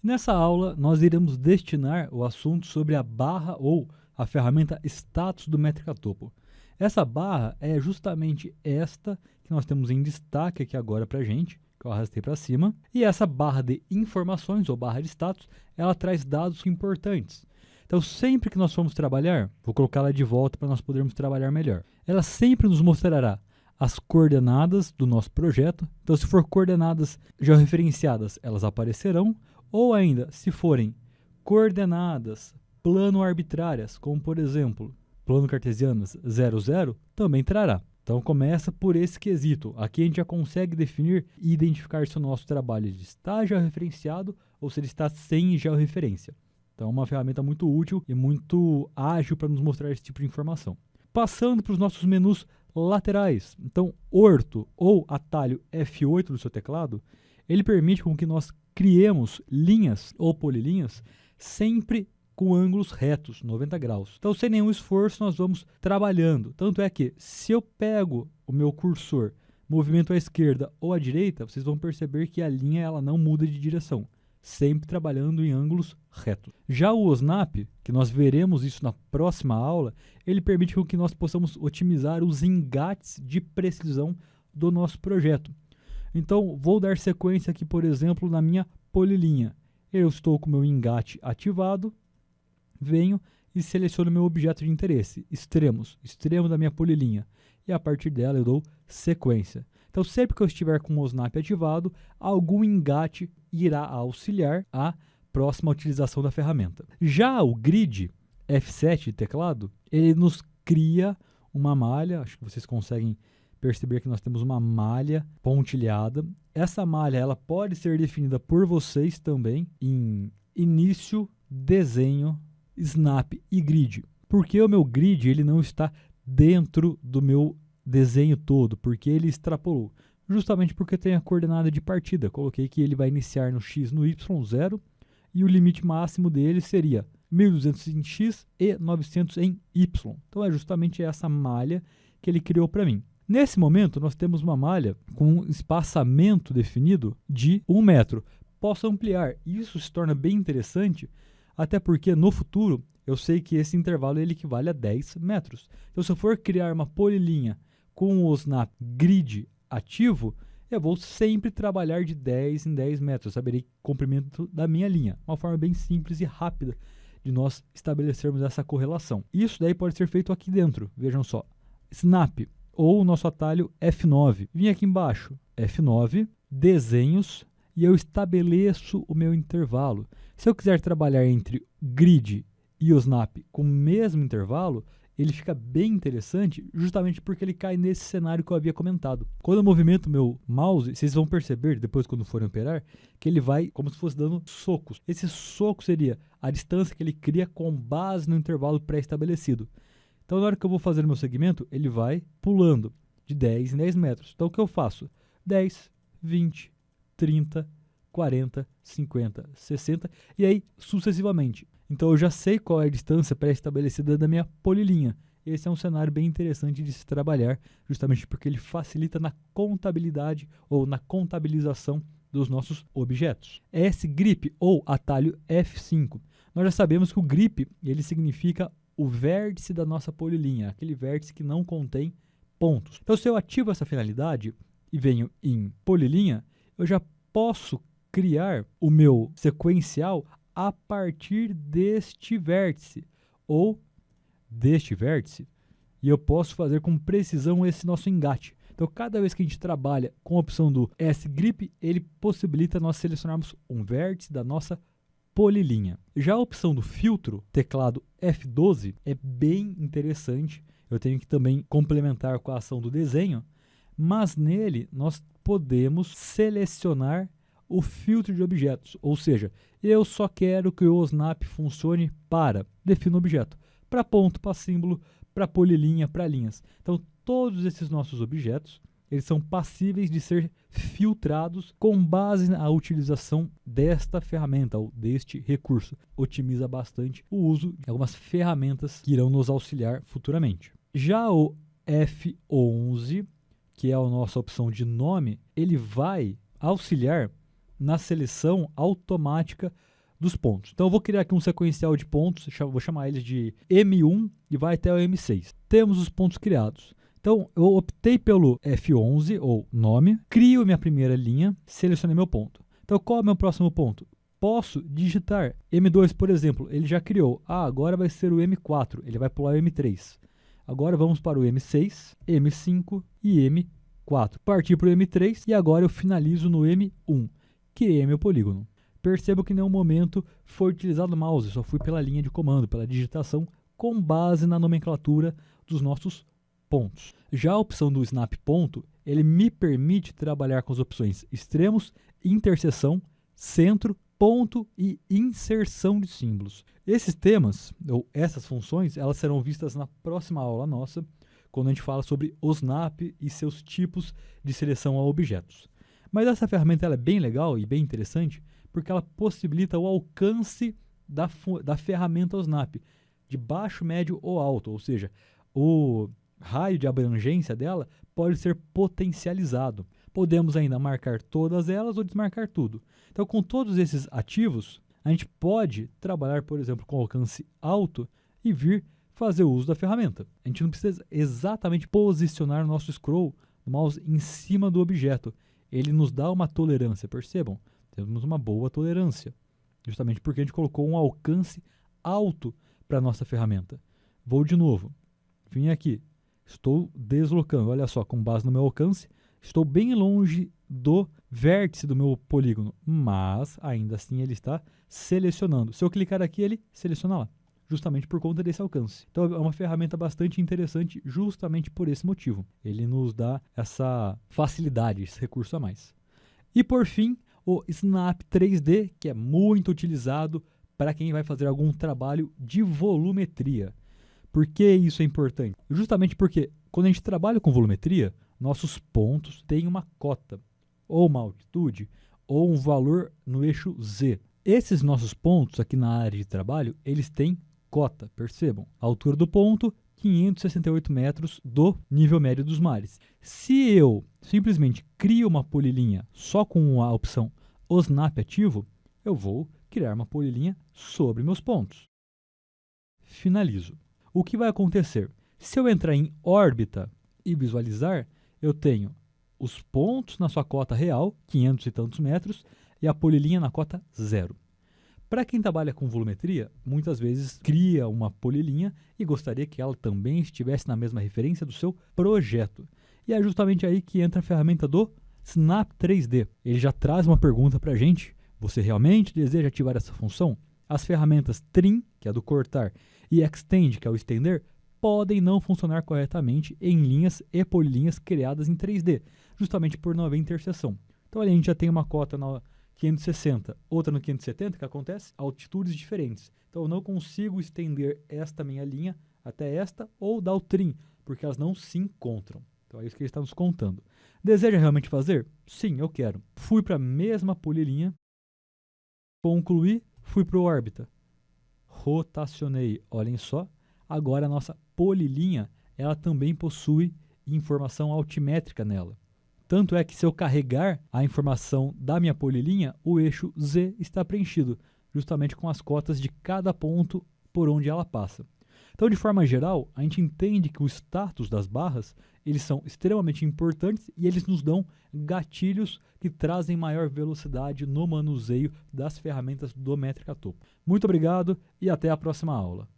Nessa aula, nós iremos destinar o assunto sobre a barra ou a ferramenta status do Métrica Topo. Essa barra é justamente esta que nós temos em destaque aqui agora para a gente, que eu arrastei para cima. E essa barra de informações ou barra de status, ela traz dados importantes. Então, sempre que nós formos trabalhar, vou colocá-la de volta para nós podermos trabalhar melhor. Ela sempre nos mostrará as coordenadas do nosso projeto. Então, se for coordenadas georreferenciadas, elas aparecerão. Ou ainda, se forem coordenadas plano arbitrárias, como por exemplo, plano cartesianas 0, 0, também trará. Então começa por esse quesito. Aqui a gente já consegue definir e identificar se o nosso trabalho está georreferenciado ou se ele está sem georreferência. Então é uma ferramenta muito útil e muito ágil para nos mostrar esse tipo de informação. Passando para os nossos menus laterais. Então, orto ou atalho F8 do seu teclado, ele permite com que nós criemos linhas ou polilinhas sempre com ângulos retos, 90 graus. Então, sem nenhum esforço, nós vamos trabalhando. Tanto é que, se eu pego o meu cursor, movimento à esquerda ou à direita, vocês vão perceber que a linha ela não muda de direção, sempre trabalhando em ângulos retos. Já o OSNAP, que nós veremos isso na próxima aula, ele permite com que nós possamos otimizar os engates de precisão do nosso projeto. Então, vou dar sequência aqui, por exemplo, na minha polilinha. Eu estou com o meu engate ativado, venho e seleciono meu objeto de interesse, extremos, extremo da minha polilinha. E a partir dela eu dou sequência. Então, sempre que eu estiver com o OSNAP ativado, algum engate irá auxiliar a próxima utilização da ferramenta. Já o grid F7 de teclado, ele nos cria uma malha, acho que vocês conseguem perceber que nós temos uma malha pontilhada. Essa malha ela pode ser definida por vocês também em início, desenho, snap e grid. Porque o meu grid ele não está dentro do meu desenho todo, porque ele extrapolou. Justamente porque tem a coordenada de partida. Coloquei que ele vai iniciar no x no y, 0, e o limite máximo dele seria 1200 em x e 900 em y. Então é justamente essa malha que ele criou para mim. Nesse momento, nós temos uma malha com um espaçamento definido de 1 metro. Posso ampliar. Isso se torna bem interessante, até porque no futuro eu sei que esse intervalo ele equivale a 10 metros. Então, se eu for criar uma polilinha com o OSNAP grid ativo, eu vou sempre trabalhar de 10 em 10 metros. Eu saberei o comprimento da minha linha. Uma forma bem simples e rápida de nós estabelecermos essa correlação. Isso daí pode ser feito aqui dentro. Vejam só. Snap ou o nosso atalho F9. Vim aqui embaixo, F9, desenhos, e eu estabeleço o meu intervalo. Se eu quiser trabalhar entre grid e o snap com o mesmo intervalo, ele fica bem interessante, justamente porque ele cai nesse cenário que eu havia comentado. Quando eu movimento meu mouse, vocês vão perceber, depois quando forem operar, que ele vai como se fosse dando socos. Esse soco seria a distância que ele cria com base no intervalo pré-estabelecido. Então, na hora que eu vou fazer o meu segmento, ele vai pulando de 10 em 10 metros. Então, o que eu faço? 10, 20, 30, 40, 50, 60 e aí sucessivamente. Então, eu já sei qual é a distância pré-estabelecida da minha polilinha. Esse é um cenário bem interessante de se trabalhar, justamente porque ele facilita na contabilidade ou na contabilização dos nossos objetos. S-grip ou atalho F5. Nós já sabemos que o grip ele significa o vértice da nossa polilinha, aquele vértice que não contém pontos. Então, se eu ativo essa finalidade e venho em polilinha, eu já posso criar o meu sequencial a partir deste vértice ou deste vértice, e eu posso fazer com precisão esse nosso engate. Então, cada vez que a gente trabalha com a opção do S-grip, ele possibilita nós selecionarmos um vértice da nossa polilinha. Já a opção do filtro, teclado F12, é bem interessante. Eu tenho que também complementar com a ação do desenho, mas nele nós podemos selecionar o filtro de objetos, ou seja, eu só quero que o OSNAP funcione para, defino o objeto, para ponto, para símbolo, para polilinha, para linhas. Então, todos esses nossos objetos, eles são passíveis de ser filtrados com base na utilização desta ferramenta ou deste recurso. Otimiza bastante o uso de algumas ferramentas que irão nos auxiliar futuramente. Já o F11, que é a nossa opção de nome, ele vai auxiliar na seleção automática dos pontos. Então eu vou criar aqui um sequencial de pontos, vou chamar eles de M1 e vai até o M6. Temos os pontos criados. Então eu optei pelo F11 ou nome, crio minha primeira linha, selecionei meu ponto. Então qual é o meu próximo ponto? Posso digitar M2, por exemplo, ele já criou. Agora vai ser o M4, ele vai pular o M3. Agora vamos para o M6, M5 e M4. Parti para o M3 e agora eu finalizo no M1. Criei meu polígono. Percebo que em nenhum momento foi utilizado o mouse, só fui pela linha de comando, pela digitação, com base na nomenclatura dos nossos pontos. Já a opção do Snap Ponto, ele me permite trabalhar com as opções extremos, interseção, centro, ponto e inserção de símbolos. Esses temas, ou essas funções, elas serão vistas na próxima aula nossa, quando a gente fala sobre o Snap e seus tipos de seleção a objetos. Mas essa ferramenta ela é bem legal e bem interessante, porque ela possibilita o alcance da ferramenta Snap, de baixo, médio ou alto, ou seja, o raio de abrangência dela pode ser potencializado. Podemos ainda marcar todas elas ou desmarcar tudo. Então, com todos esses ativos, a gente pode trabalhar, por exemplo, com alcance alto e vir fazer o uso da ferramenta. A gente não precisa exatamente posicionar o nosso scroll do mouse em cima do objeto. Ele nos dá uma tolerância, percebam? Temos uma boa tolerância, justamente porque a gente colocou um alcance alto para a nossa ferramenta. Vou de novo, vim aqui, estou deslocando, olha só, com base no meu alcance, estou bem longe do vértice do meu polígono, mas ainda assim ele está selecionando. Se eu clicar aqui, ele seleciona lá, justamente por conta desse alcance. Então é uma ferramenta bastante interessante justamente por esse motivo. Ele nos dá essa facilidade, esse recurso a mais. E por fim, o Snap 3D, que é muito utilizado para quem vai fazer algum trabalho de volumetria. Por que isso é importante? Justamente porque quando a gente trabalha com volumetria, nossos pontos têm uma cota, ou uma altitude, ou um valor no eixo Z. Esses nossos pontos aqui na área de trabalho, eles têm cota, percebam. A altura do ponto, 568 metros do nível médio dos mares. Se eu simplesmente crio uma polilinha só com a opção o Snap ativo, eu vou criar uma polilinha sobre meus pontos. Finalizo. O que vai acontecer? Se eu entrar em órbita e visualizar, eu tenho os pontos na sua cota real, 500 e tantos metros, e a polilinha na cota 0. Para quem trabalha com volumetria, muitas vezes cria uma polilinha e gostaria que ela também estivesse na mesma referência do seu projeto. E é justamente aí que entra a ferramenta do Snap 3D. Ele já traz uma pergunta para a gente. Você realmente deseja ativar essa função? As ferramentas Trim, que é a do cortar, e Extend, que é o estender, podem não funcionar corretamente em linhas e polilinhas criadas em 3D, justamente por não haver interseção. Então ali a gente já tem uma cota na 560, outra no 570, que acontece altitudes diferentes. Então eu não consigo estender esta minha linha até esta ou dar o trim, porque elas não se encontram. Então é isso que ele está nos contando. Deseja realmente fazer? Sim, eu quero. Fui para a mesma polilinha, concluí, fui para o órbita, rotacionei, olhem só. Agora a nossa polilinha, ela também possui informação altimétrica nela. Tanto é que se eu carregar a informação da minha polilinha, o eixo Z está preenchido, justamente com as cotas de cada ponto por onde ela passa. Então, de forma geral, a gente entende que o status das barras, eles são extremamente importantes e eles nos dão gatilhos que trazem maior velocidade no manuseio das ferramentas do Métrica Topo. Muito obrigado e até a próxima aula.